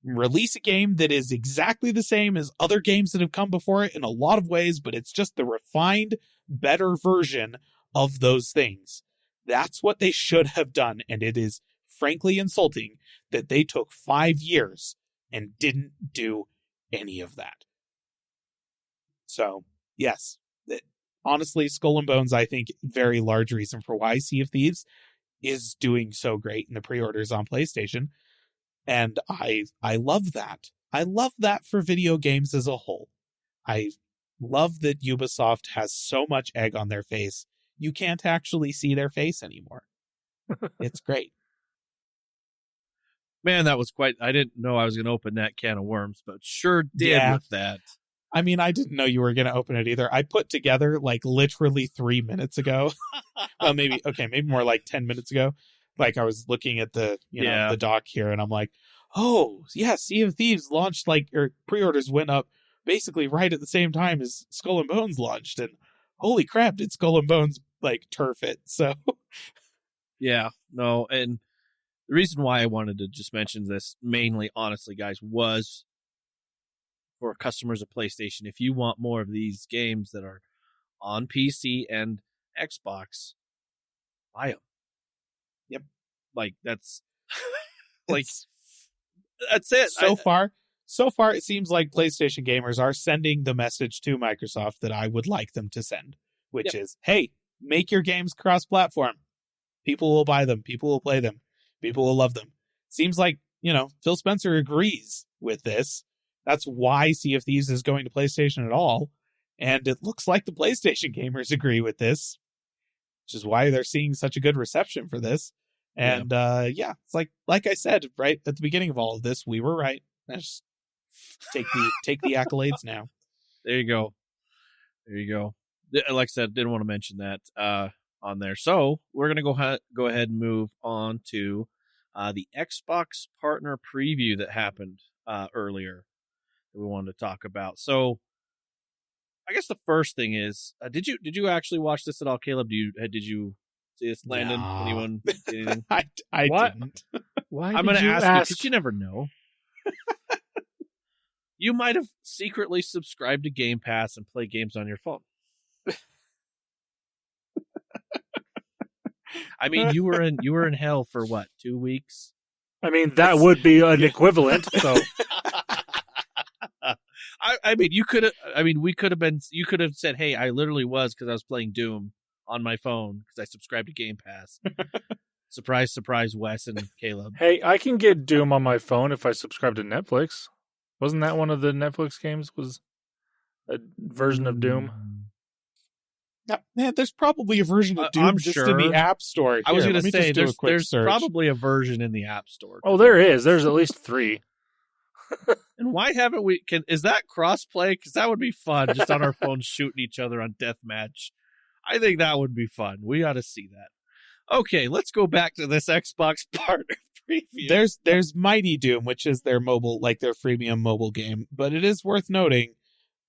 release a game that is exactly the same as other games that have come before it in a lot of ways, but it's just the refined, better version of those things. That's what they should have done, and it is frankly insulting that they took 5 years and didn't do any of that. So, yes, honestly, Skull and Bones, I think, very large reason for why Sea of Thieves is doing so great in the pre-orders on PlayStation. And I love that. I love that for video games as a whole. I love that Ubisoft has so much egg on their face, you can't actually see their face anymore. It's great. Man, that was quite... I didn't know I was going to open that can of worms, but sure did with that. I mean, I didn't know you were going to open it either. I put together, like, literally 3 minutes ago. Well, maybe more like 10 minutes ago. Like, I was looking at the, the doc here, and I'm like, oh, yeah, Sea of Thieves launched, or pre-orders went up basically right at the same time as Skull and Bones launched, and holy crap, did Skull and Bones, turf it, so... Yeah, no, and the reason why I wanted to just mention this, mainly, honestly, guys, was for customers of PlayStation. If you want more of these games that are on PC and Xbox, buy them. Yep. That's... that's it. So far, it seems like PlayStation gamers are sending the message to Microsoft that I would like them to send, which is, hey, make your games cross-platform. People will buy them. People will play them. People will love them. Seems like, Phil Spencer agrees with this. That's why Sea of Thieves is going to PlayStation at all. And it looks like the PlayStation gamers agree with this, which is why they're seeing such a good reception for this. And, it's like I said, right at the beginning of all of this, we were right. Let's take the accolades now. There you go. Like I said, didn't want to mention that on there. So we're going to go ahead and move on to the Xbox partner preview that happened earlier that we wanted to talk about. So I guess the first thing is, did you actually watch this at all, Caleb? Did you see this, Landon? No. Anyone? Anything? I didn't. Why I'm going to ask you because you never know. You might have secretly subscribed to Game Pass and play games on your phone. I mean, you were in hell for what, 2 weeks? I mean, that would be an equivalent. So, I mean, you could have. I mean, we could have been. You could have said, "Hey, I literally was because I was playing Doom on my phone because I subscribed to Game Pass." Surprise, surprise, Wes and Caleb. Hey, I can get Doom on my phone if I subscribe to Netflix. Wasn't that one of the Netflix games? Was a version of Doom? No, man, there's probably a version of Doom I'm just sure. in the App Store. I was Here, going to let me say just do a there's search. probably a version in the App Store. Oh, there is. There's at least 3. And why haven't we? Is that crossplay? Because that would be fun, just on our phones shooting each other on deathmatch. I think that would be fun. We ought to see that. Okay, let's go back to this Xbox partner preview. There's Mighty Doom, which is their mobile, their freemium mobile game. But it is worth noting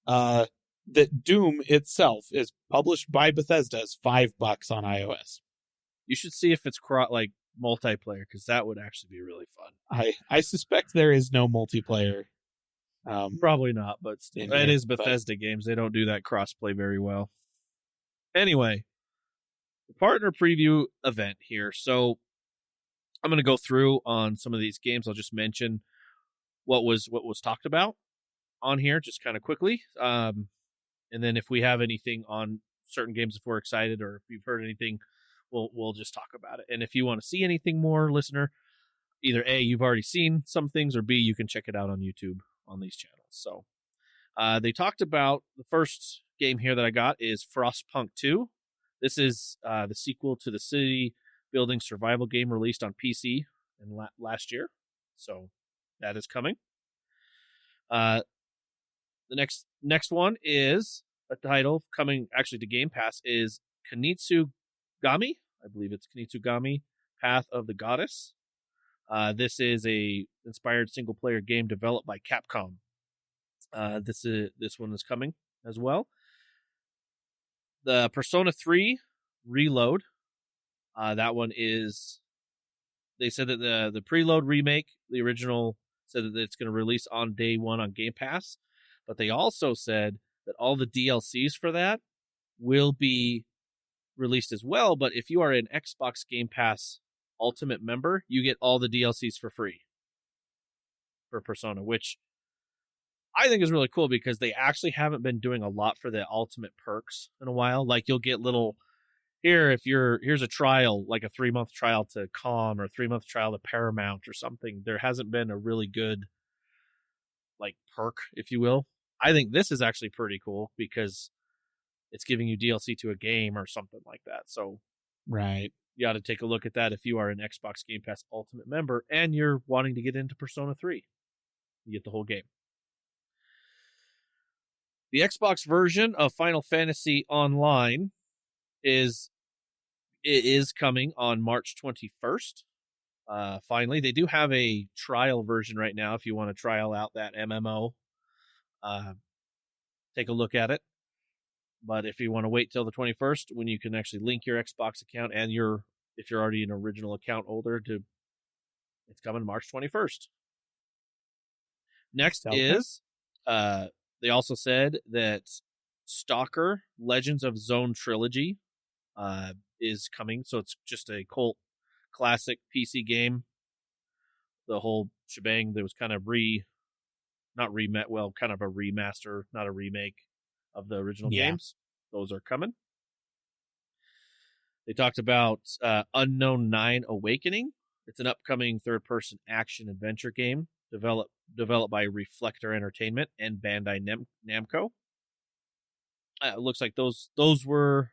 that Doom itself is published by Bethesda as $5 on iOS. You should see if it's multiplayer, because that would actually be really fun. I suspect there is no multiplayer. Probably not, but still, it here, is Bethesda games. They don't do that crossplay very well. Anyway, the partner preview event here. So I'm going to go through on some of these games. I'll just mention what was talked about on here just kind of quickly. And then if we have anything on certain games, if we're excited or if you've heard anything, we'll just talk about it. And if you want to see anything more, listener, either A, you've already seen some things, or B, you can check it out on YouTube on these channels. So they talked about the first game here that I got is Frostpunk 2. This is the sequel to the city building survival game released on PC in last year. So that is coming. The next one is a title coming actually to Game Pass is Kunitsugami. I believe it's Kunitsugami, Path of the Goddess. This is a inspired single player game developed by Capcom. This one is coming as well. The Persona 3 Reload. That one is. They said that the preload remake, the original, said that it's going to release on day one on Game Pass, but they also said that all the DLCs for that will be released as well. But if you are an Xbox Game Pass Ultimate member, you get all the DLCs for free for Persona, which I think is really cool because they actually haven't been doing a lot for the Ultimate perks in a while. Like you'll get little here's a trial, like a 3-month trial to Calm or a 3-month trial to Paramount or something. There hasn't been a really good like perk, if you will. I think this is actually pretty cool because it's giving you DLC to a game or something like that. So Right. you ought to take a look at that if you are an Xbox Game Pass Ultimate member and you're wanting to get into Persona 3. You get the whole game. The Xbox version of Final Fantasy Online is coming on March 21st. Finally, they do have a trial version right now if you want to trial out that MMO. Take a look at it. But if you want to wait till the 21st, when you can actually link your Xbox account and if you're already an original account holder, it's coming March 21st. Next is, they also said that Stalker Legends of Zone Trilogy is coming. So it's just a cult classic PC game. The whole shebang. There was kind of kind of a remaster, not a remake of the original games. Those are coming. They talked about Unknown 9 Awakening. It's an upcoming third-person action adventure game developed by Reflector Entertainment and Bandai Namco. It looks like those were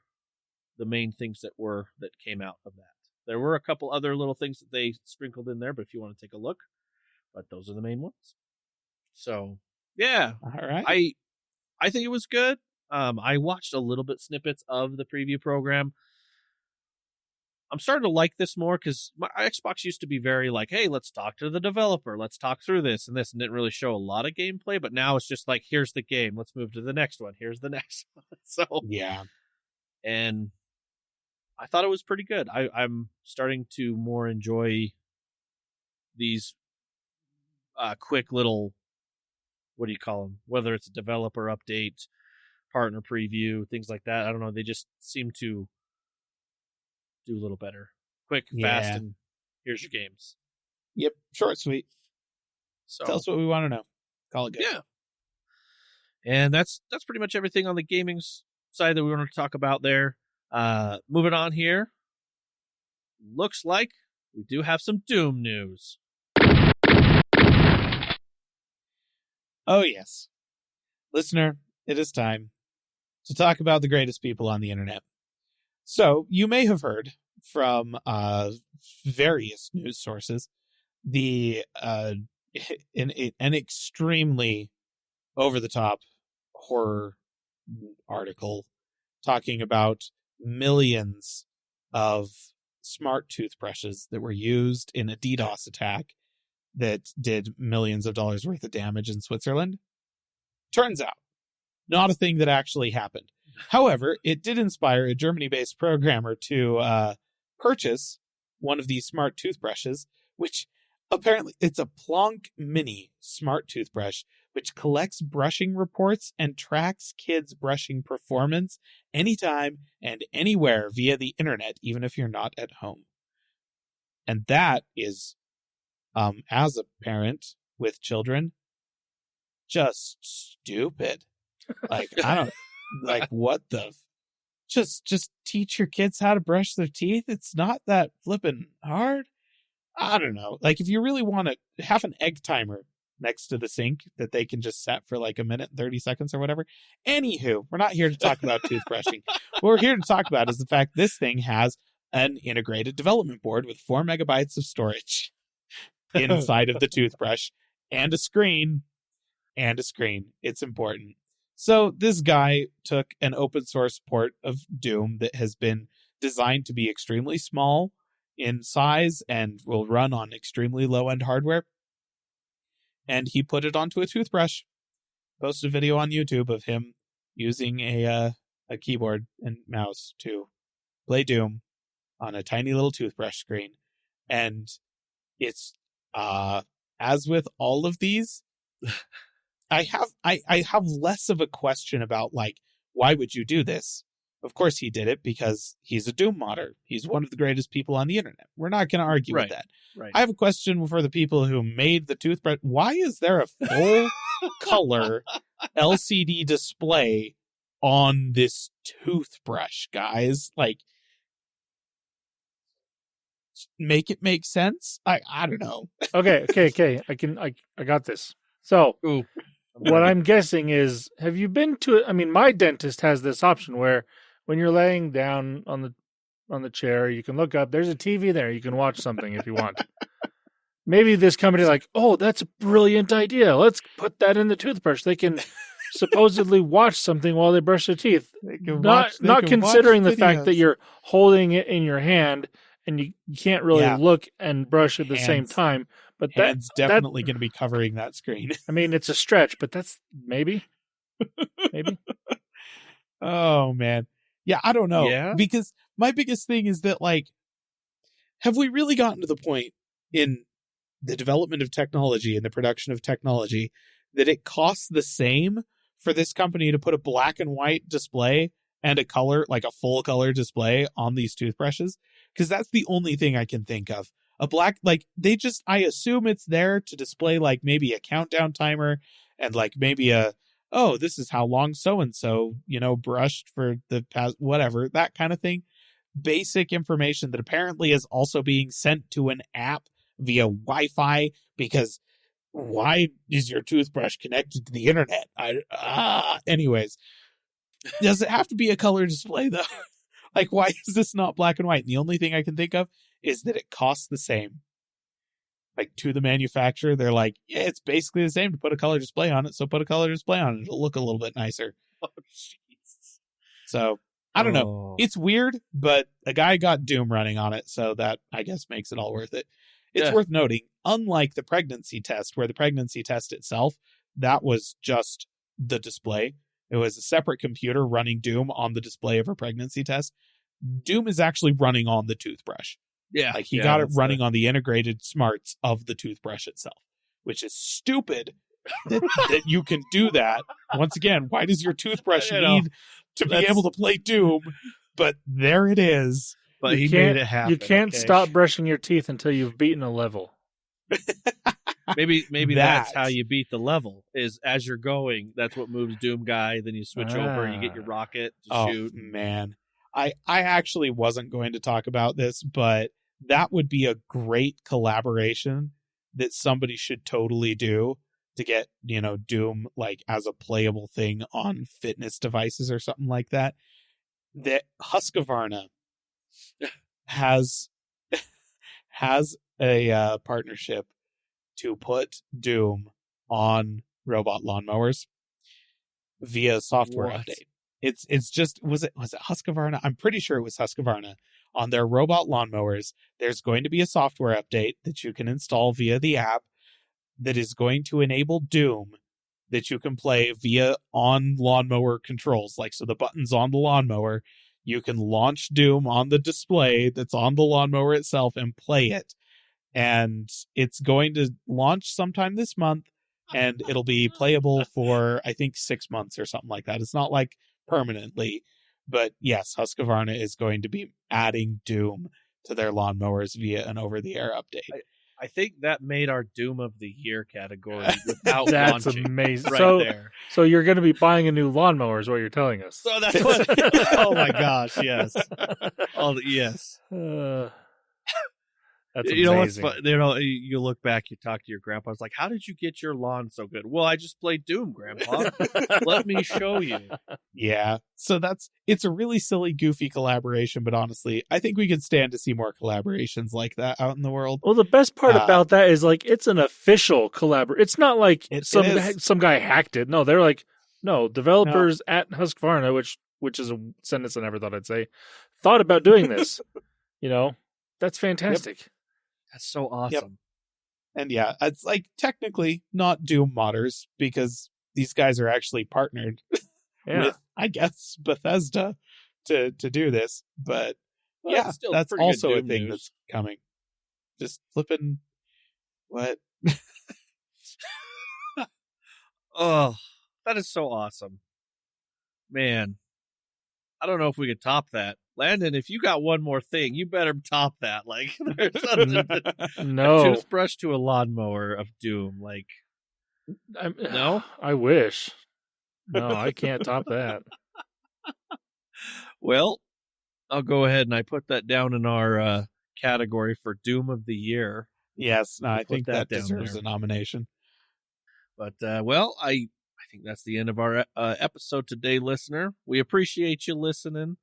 the main things that came out of that. There were a couple other little things that they sprinkled in there, but if you want to take a look, but those are the main ones. So yeah, All right. I think it was good. I watched a little bit snippets of the preview program. I'm starting to like this more because my Xbox used to be very like, hey, let's talk to the developer. Let's talk through this and this, and didn't really show a lot of gameplay. But now it's just like, here's the game. Let's move to the next one. Here's the next one. So Yeah. And I thought it was pretty good. I'm starting to more enjoy these quick little, what do you call them? Whether it's a developer update, partner preview, things like that. I don't know. They just seem to do a little better. Quick, fast, and here's your games. Yep. Short, sweet. So Tell us what we want to know. Call it good. yeah. And that's pretty much everything on the gaming side that we wanted to talk about there. Moving on here. Looks like we do have some Doom news. Oh, yes. Listener, it is time to talk about the greatest people on the internet. So, you may have heard from various news sources an extremely over-the-top horror article talking about millions of smart toothbrushes that were used in a DDoS attack that did millions of dollars worth of damage in Switzerland. Turns out, not a thing that actually happened. However, it did inspire a Germany-based programmer to purchase one of these smart toothbrushes, which apparently it's a Plonk Mini smart toothbrush, which collects brushing reports and tracks kids' brushing performance anytime and anywhere via the internet, even if you're not at home. And that is, as a parent with children, just stupid. Like, I don't, like, what the, just teach your kids how to brush their teeth. It's not that flippin' hard. I don't know. Like, if you really want to have an egg timer next to the sink that they can just set for like a minute and 30 seconds or whatever. Anywho, we're not here to talk about toothbrushing. What we're here to talk about is the fact this thing has an integrated development board with 4 megabytes of storage inside of the toothbrush and a screen. It's important. So this guy took an open source port of Doom that has been designed to be extremely small in size and will run on extremely low-end hardware. And he put it onto a toothbrush. Posted a video on YouTube of him using a keyboard and mouse to play Doom on a tiny little toothbrush screen. And it's as with all of these, I have less of a question about, like, why would you do this? Of course he did it because he's a Doom modder. He's one of the greatest people on the internet. We're not going to argue with that. Right. I have a question for the people who made the toothbrush. Why is there a full color LCD display on this toothbrush, guys? Like, make it make sense? I don't know. Okay. I got this. So Ooh. what I'm guessing is, have you been to, I mean, my dentist has this option where when you're laying down on the chair, you can look up, there's a TV there, you can watch something if you want. Maybe this company like, oh, that's a brilliant idea. Let's put that in the toothbrush. They can supposedly watch something while they brush their teeth. Not considering the fact that you're holding it in your hand and you can't really look and brush at the same time. But that's definitely going to be covering that screen. I mean, it's a stretch, but that's maybe. Oh, man. Yeah, I don't know. Yeah? Because my biggest thing is that, like, have we really gotten to the point in the development of technology and the production of technology that it costs the same for this company to put a black and white display and a color, like a full color display on these toothbrushes? Because that's the only thing I can think of. A black, like, they just, I assume it's there to display, like, maybe a countdown timer and, like, maybe oh, this is how long so-and-so, brushed for the past, whatever, that kind of thing. Basic information that apparently is also being sent to an app via Wi-Fi, because why is your toothbrush connected to the internet? Anyways, does it have to be a color display, though? Like, why is this not black and white? And the only thing I can think of is that it costs the same. Like, to the manufacturer, they're like, yeah, it's basically the same to put a color display on it, so put a color display on it. It'll look a little bit nicer. Oh, jeez. So, I don't know. It's weird, but a guy got Doom running on it, so that, I guess, makes it all worth it. It's worth noting, unlike the pregnancy test, where the pregnancy test itself, that was just the display. It was a separate computer running Doom on the display of a pregnancy test. Doom is actually running on the toothbrush. Yeah. Like, he got it running on the integrated smarts of the toothbrush itself, which is stupid that you can do that. Once again, why does your toothbrush need to be able to play Doom? But there it is. But he made it happen. You can't stop brushing your teeth until you've beaten a level. Maybe that's how you beat the level, is as you're going, that's what moves Doom Guy, then you switch over and you get your rocket to shoot. Man. I actually wasn't going to talk about this, but that would be a great collaboration that somebody should totally do to get, Doom, like, as a playable thing on fitness devices or something like that. That Husqvarna has a partnership to put Doom on robot lawnmowers via software update. It's just, was it Husqvarna? I'm pretty sure it was Husqvarna. On their robot lawnmowers, there's going to be a software update that you can install via the app that is going to enable Doom that you can play via on lawnmower controls. Like, so the button's on the lawnmower, you can launch Doom on the display that's on the lawnmower itself and play it. And it's going to launch sometime this month. and it'll be playable for, I think, 6 months or something like that. It's not like permanently, but yes, Husqvarna is going to be adding Doom to their lawnmowers via an over-the-air update. I think that made our Doom of the Year category without That's launching amazing. right there. So you're going to be buying a new lawnmower is what you're telling us. So that's what. Oh my gosh! Yes. Yes. That's you know what's amazing. fun? You know, you look back, you talk to your grandpa. It's like, how did you get your lawn so good? Well, I just played Doom, Grandpa. Let me show you. Yeah. So it's a really silly, goofy collaboration, but honestly, I think we could stand to see more collaborations like that out in the world. Well, the best part about that is like it's an official collaboration. It's not like some guy hacked it. No, they're like, no, developers at Husqvarna, which is a sentence I never thought I'd say, thought about doing this. That's fantastic. Yep. That's so awesome. Yep. And yeah, it's like technically not Doom modders because these guys are actually partnered with, I guess, Bethesda to do this. But well, that's also a thing news. that's coming. Just flipping what? Oh, that is so awesome. Man, I don't know if we could top that. Landon, if you got one more thing, you better top that. Like, there's no. A toothbrush to a lawnmower of Doom. Like, no? I wish. No, I can't top that. Well, I'll go ahead and I put that down in our category for Doom of the Year. Yes, no, I think that down deserves there. a nomination. But, I think that's the end of our episode today, listener. We appreciate you listening.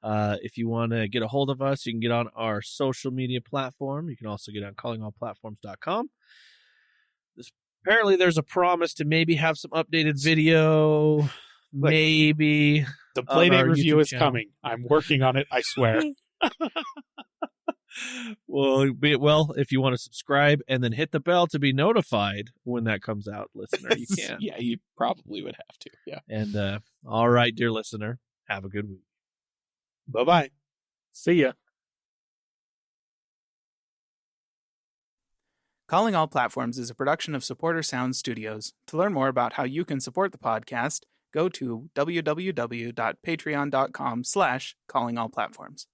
If you want to get a hold of us, you can get on our social media platform. You can also get on callingallplatforms.com. Apparently, there's a promise to maybe have some updated video. Maybe. The Playdate review is channel. coming. I'm working on it, I swear. Well, if you want to subscribe and then hit the bell to be notified when that comes out, listener, you can. Yeah, you probably would have to. Yeah. And all right, dear listener, have a good week. Bye-bye. See ya. Calling All Platforms is a production of Supporter Sound Studios. To learn more about how you can support the podcast, go to www.patreon.com/callingallplatforms.